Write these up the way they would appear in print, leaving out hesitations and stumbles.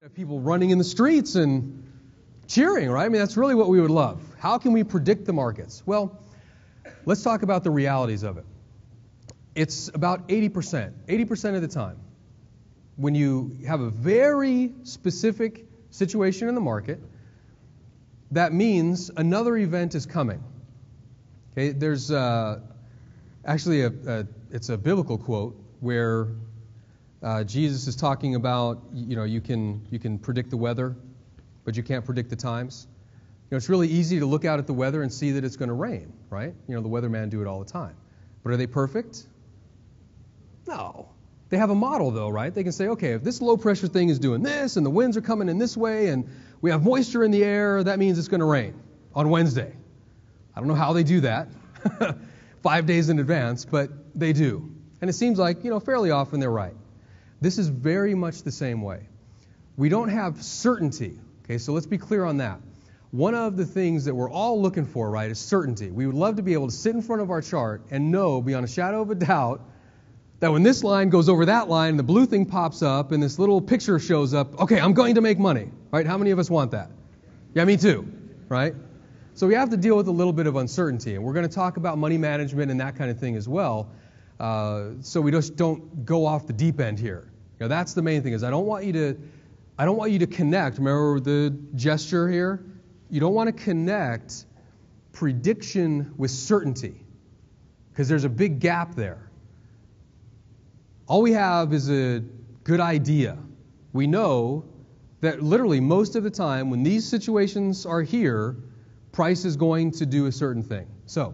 have people running in the streets and cheering, right? I mean, that's really what we would love. How can we predict the markets? Well, let's talk about the realities of it. It's about 80%. 80% of the time, when you have a very specific situation in the market, that means another event is coming. Okay, there's actually it's a biblical quote where Jesus is talking about, you can predict the weather, but you can't predict the times. It's really easy to look out at the weather and see that it's going to rain, right? The weathermen do it all the time. But are they perfect? No. They have a model, though, right? They can say, okay, if this low-pressure thing is doing this, and the winds are coming in this way, and we have moisture in the air, that means it's going to rain on Wednesday. I don't know how they do that 5 days in advance, but they do. And it seems like, fairly often they're right. This is very much the same way. We don't have certainty. Okay, so let's be clear on that. One of the things that we're all looking for, right, is certainty. We would love to be able to sit in front of our chart and know beyond a shadow of a doubt that when this line goes over that line, the blue thing pops up and this little picture shows up, okay, I'm going to make money, right? How many of us want that? Yeah, me too, right? So we have to deal with a little bit of uncertainty, and we're going to talk about money management and that kind of thing as well, so we just don't go off the deep end here. That's the main thing, is I don't want you to connect. Remember the gesture here? You don't want to connect prediction with certainty, because there's a big gap there. All we have is a good idea. We know that literally most of the time when these situations are here, price is going to do a certain thing. So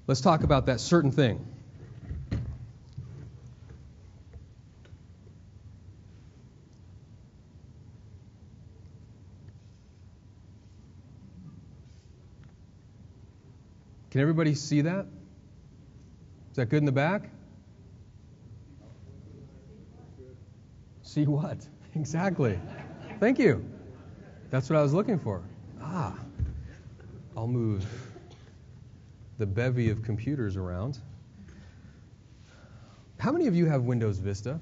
let's talk about that certain thing. Can everybody see that? Is that good in the back? See what? Exactly. Thank you. That's what I was looking for. I'll move the bevy of computers around. How many of you have Windows Vista?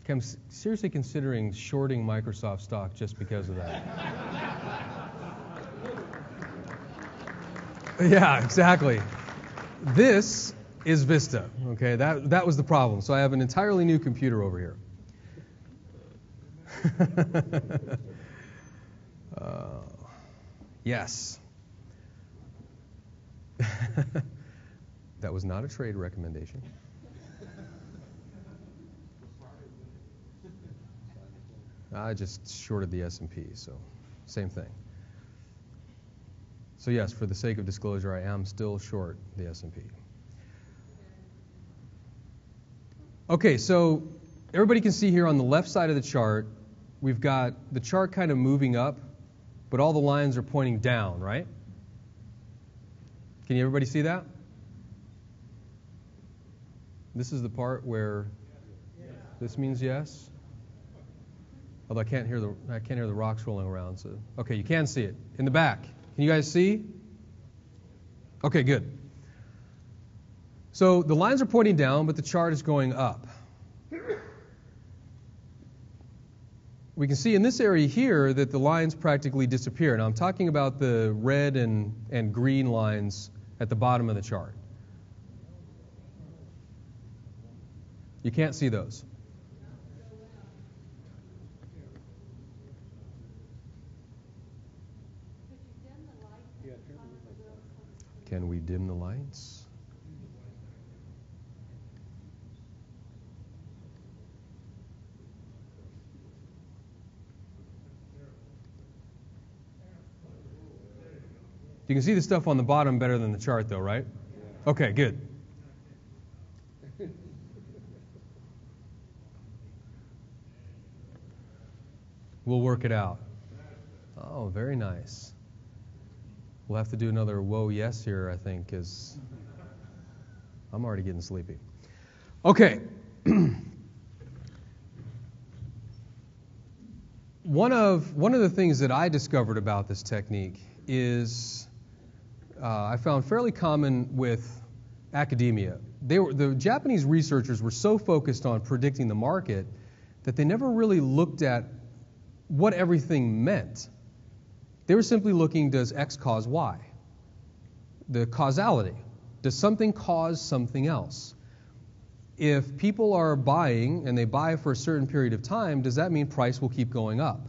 I'm seriously considering shorting Microsoft stock just because of that. Yeah, exactly. This is Vista. Okay, that was the problem. So I have an entirely new computer over here. Yes. That was not a trade recommendation. I just shorted the S&P, so same thing. So yes, for the sake of disclosure, I am still short the S&P. Okay, so everybody can see here on the left side of the chart, we've got the chart kind of moving up, but all the lines are pointing down, right? Can everybody see that? This is the part where this means yes. Although I can't hear the rocks rolling around. So okay, you can see it in the back. Can you guys see? Okay, good. So the lines are pointing down, but the chart is going up. We can see in this area here that the lines practically disappear. Now I'm talking about the red and green lines at the bottom of the chart. You can't see those. Can we dim the lights? You can see the stuff on the bottom better than the chart, though, right? Okay, good. We'll work it out. Oh, very nice. We'll have to do another whoa yes here, I think, because I'm already getting sleepy. Okay. One of the things that I discovered about this technique is I found fairly common with academia. The Japanese researchers were so focused on predicting the market that they never really looked at what everything meant. They were simply looking, does X cause Y? The causality. Does something cause something else? If people are buying and they buy for a certain period of time, does that mean price will keep going up?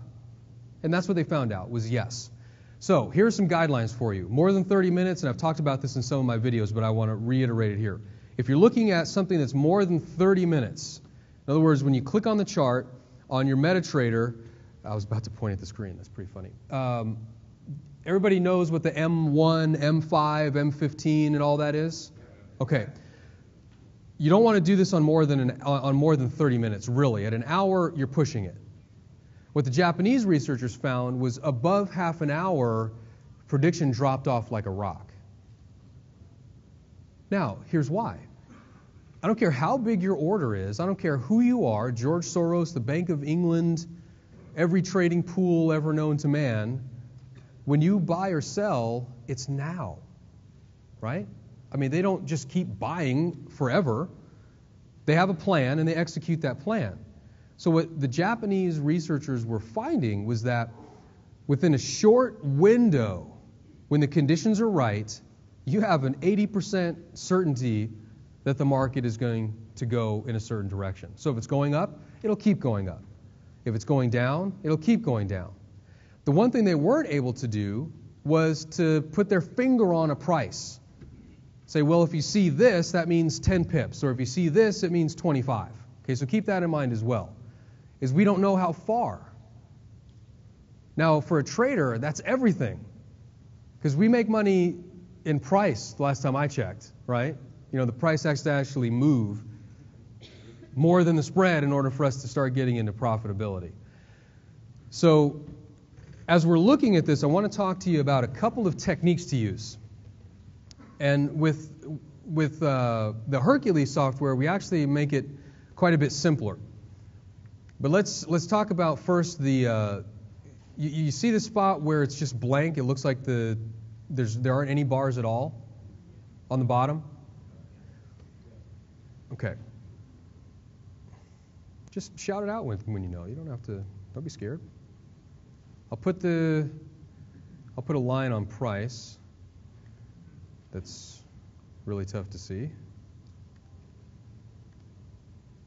And that's what they found out, was yes. So here are some guidelines for you. More than 30 minutes, and I've talked about this in some of my videos, but I want to reiterate it here. If you're looking at something that's more than 30 minutes, in other words, when you click on the chart on your MetaTrader, I was about to point at the screen, that's pretty funny. Everybody knows what the M1, M5, M15 and all that is? Okay. You don't want to do this on more than 30 minutes, really. At an hour, you're pushing it. What the Japanese researchers found was above half an hour, prediction dropped off like a rock. Now, here's why. I don't care how big your order is. I don't care who you are, George Soros, the Bank of England, every trading pool ever known to man. When you buy or sell, it's now, right? I mean, they don't just keep buying forever. They have a plan and they execute that plan. So what the Japanese researchers were finding was that within a short window, when the conditions are right, you have an 80% certainty that the market is going to go in a certain direction. So if it's going up, it'll keep going up. If it's going down, it'll keep going down. The one thing they weren't able to do was to put their finger on a price. Say, well, if you see this, that means 10 pips, or if you see this, it means 25. Okay, so keep that in mind as well, is we don't know how far. Now, for a trader, that's everything, because we make money in price the last time I checked, right? You know, the price has to actually move more than the spread in order for us to start getting into profitability. So, as we're looking at this, I want to talk to you about a couple of techniques to use. And with the Hercules software, we actually make it quite a bit simpler. But let's talk about first the you see the spot where it's just blank. It looks like there aren't any bars at all on the bottom. Okay. Just shout it out when you know. You don't be scared. I'll put a line on price. That's really tough to see.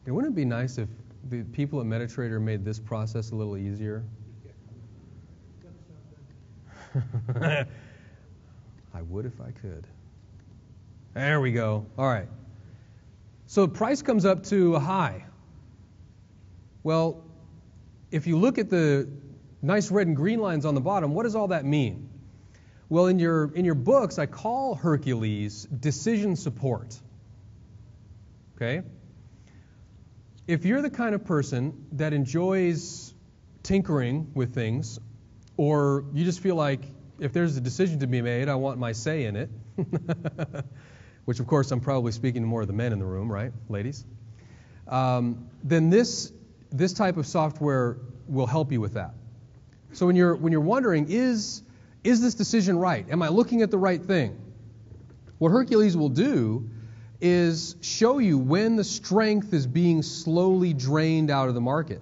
And wouldn't it be nice if the people at MetaTrader made this process a little easier? I would if I could. There we go. All right. So price comes up to a high. Well, if you look at the nice red and green lines on the bottom, what does all that mean? Well, in your books, I call Hercules decision support. Okay? If you're the kind of person that enjoys tinkering with things, or you just feel like if there's a decision to be made, I want my say in it, which of course I'm probably speaking to more of the men in the room, right, ladies? Then this type of software will help you with that. So when you're wondering, is this decision right? Am I looking at the right thing? What Hercules will do is show you when the strength is being slowly drained out of the market.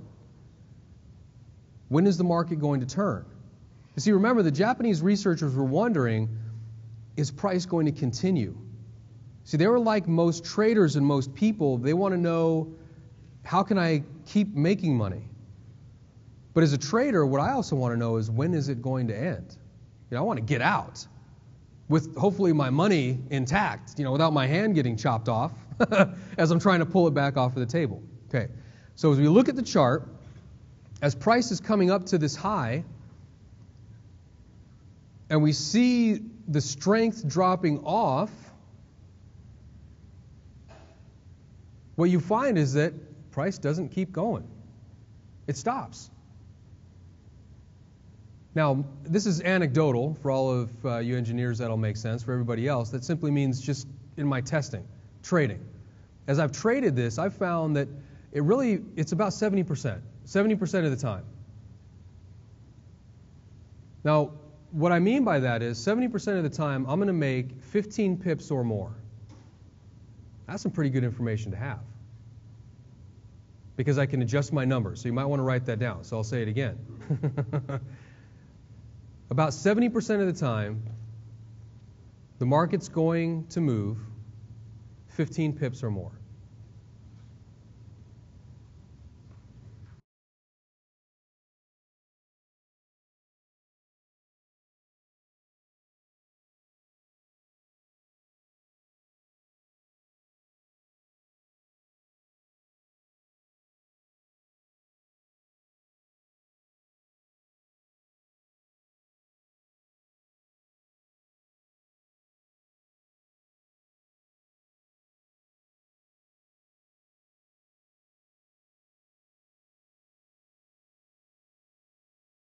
When is the market going to turn? You see, remember, the Japanese researchers were wondering, is price going to continue? See, they were like most traders and most people. They want to know, how can I keep making money? But as a trader, what I also want to know is, when is it going to end? You know, I want to get out with hopefully my money intact, without my hand getting chopped off as I'm trying to pull it back off of the table. Okay, so as we look at the chart, as price is coming up to this high, and we see the strength dropping off, what you find is that price doesn't keep going. It stops. Now, this is anecdotal. For all of you engineers, that'll make sense. For everybody else, that simply means just in my testing, trading. As I've traded this, I've found that it's about 70%. 70% of the time. Now, what I mean by that is 70% of the time, I'm going to make 15 pips or more. That's some pretty good information to have. because I can adjust my numbers. So you might want to write that down. So I'll say it again. About 70% of the time, the market's going to move 15 pips or more.